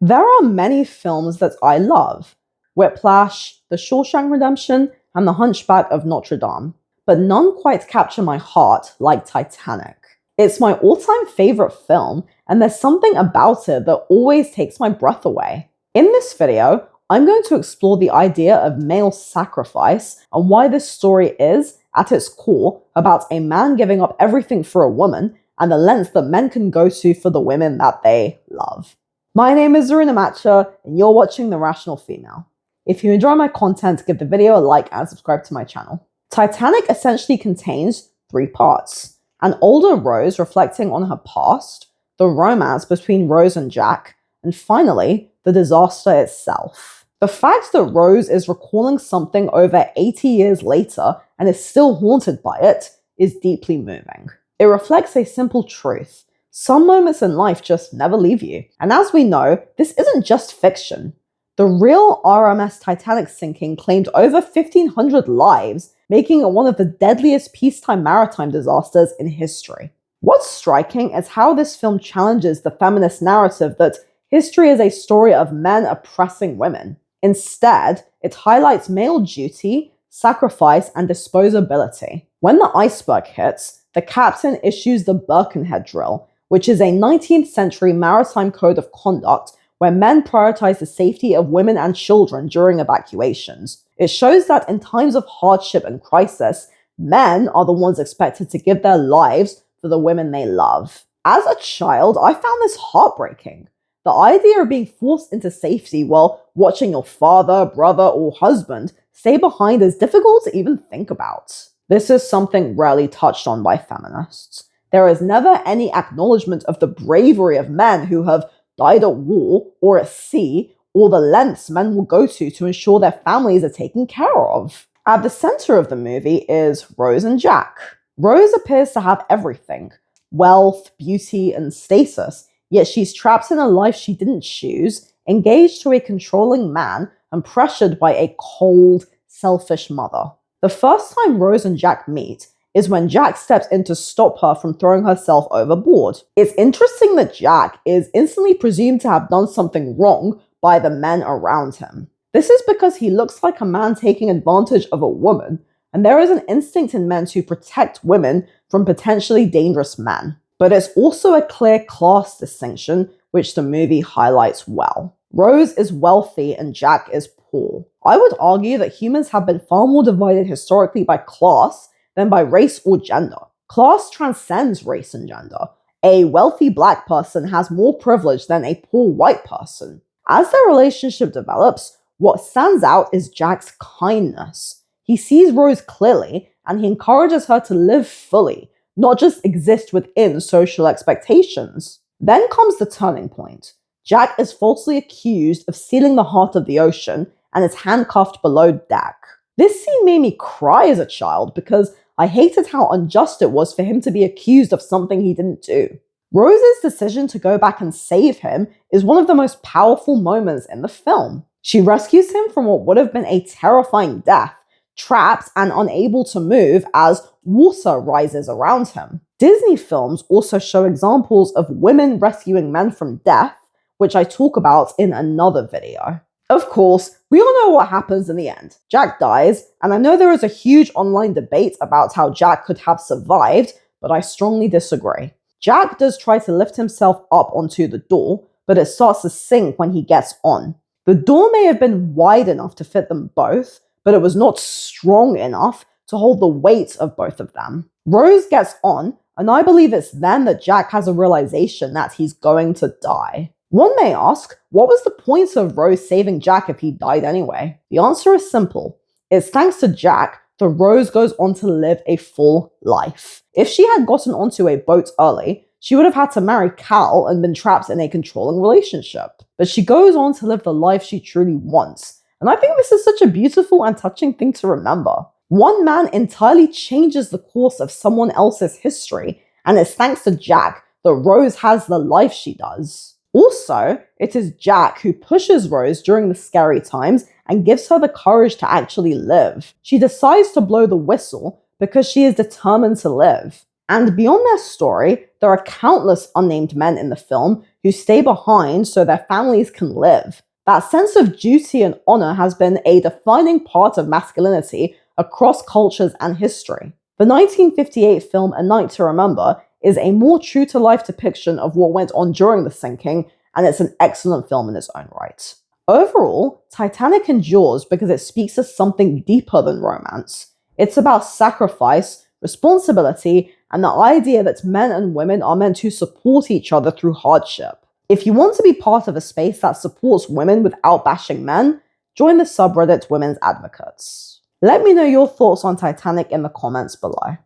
There are many films that I love: Whiplash, The Shawshank Redemption, and The Hunchback of Notre Dame. But none quite capture my heart like Titanic. It's my all-time favorite film, and there's something about it that always takes my breath away. In this video, I'm going to explore the idea of male sacrifice and why this story is, at its core, about a man giving up everything for a woman and the lengths that men can go to for the women that they love. My name is Zarina Matcha, and you're watching The Rational Female. If you enjoy my content, give the video a like and subscribe to my channel. Titanic essentially contains 3 parts: an older Rose reflecting on her past, the romance between Rose and Jack, and finally, the disaster itself. The fact that Rose is recalling something over 80 years later and is still haunted by it is deeply moving. It reflects a simple truth: some moments in life just never leave you. And as we know, this isn't just fiction. The real RMS Titanic sinking claimed over 1,500 lives, making it one of the deadliest peacetime maritime disasters in history. What's striking is how this film challenges the feminist narrative that history is a story of men oppressing women. Instead, it highlights male duty, sacrifice, and disposability. When the iceberg hits, the captain issues the Birkenhead drill, which is a 19th century maritime code of conduct where men prioritize the safety of women and children during evacuations. It shows that in times of hardship and crisis, men are the ones expected to give their lives for the women they love. As a child, I found this heartbreaking. The idea of being forced into safety while watching your father, brother, or husband stay behind is difficult to even think about. This is something rarely touched on by feminists. There is never any acknowledgement of the bravery of men who have died at war or at sea, or the lengths men will go to ensure their families are taken care of. At the center of the movie is Rose and Jack. Rose appears to have everything: wealth, beauty, and status, yet she's trapped in a life she didn't choose, engaged to a controlling man, and pressured by a cold, selfish mother. The first time Rose and Jack meet is when Jack steps in to stop her from throwing herself overboard. It's interesting that Jack is instantly presumed to have done something wrong by the men around him. This is because he looks like a man taking advantage of a woman, and there is an instinct in men to protect women from potentially dangerous men. But it's also a clear class distinction, which the movie highlights well. Rose is wealthy and Jack is poor. I would argue that humans have been far more divided historically by class than by race or gender. Class transcends race and gender. A wealthy black person has more privilege than a poor white person. As their relationship develops, what stands out is Jack's kindness. He sees Rose clearly, and he encourages her to live fully, not just exist within social expectations. Then comes the turning point. Jack is falsely accused of stealing the heart of the ocean and is handcuffed below deck. This scene made me cry as a child because I hated how unjust it was for him to be accused of something he didn't do. Rose's decision to go back and save him is one of the most powerful moments in the film. She rescues him from what would have been a terrifying death, trapped and unable to move as water rises around him. Disney films also show examples of women rescuing men from death, which I talk about in another video. Of course, we all know what happens in the end. Jack dies, and I know there is a huge online debate about how Jack could have survived, but I strongly disagree. Jack does try to lift himself up onto the door, but it starts to sink when he gets on. The door may have been wide enough to fit them both, but it was not strong enough to hold the weight of both of them. Rose gets on, and I believe it's then that Jack has a realization that he's going to die. One may ask, what was the point of Rose saving Jack if he died anyway? The answer is simple. It's thanks to Jack that Rose goes on to live a full life. If she had gotten onto a boat early, she would have had to marry Cal and been trapped in a controlling relationship. But she goes on to live the life she truly wants. And I think this is such a beautiful and touching thing to remember. One man entirely changes the course of someone else's history, and it's thanks to Jack that Rose has the life she does. Also, it is Jack who pushes Rose during the scary times and gives her the courage to actually live. She decides to blow the whistle because she is determined to live. And beyond their story, there are countless unnamed men in the film who stay behind so their families can live. That sense of duty and honor has been a defining part of masculinity across cultures and history. The 1958 film A Night to Remember is a more true-to-life depiction of what went on during the sinking, and it's an excellent film in its own right. Overall, Titanic endures because it speaks to something deeper than romance. It's about sacrifice, responsibility, and the idea that men and women are meant to support each other through hardship. If you want to be part of a space that supports women without bashing men, join the subreddit Women's Advocates. Let me know your thoughts on Titanic in the comments below.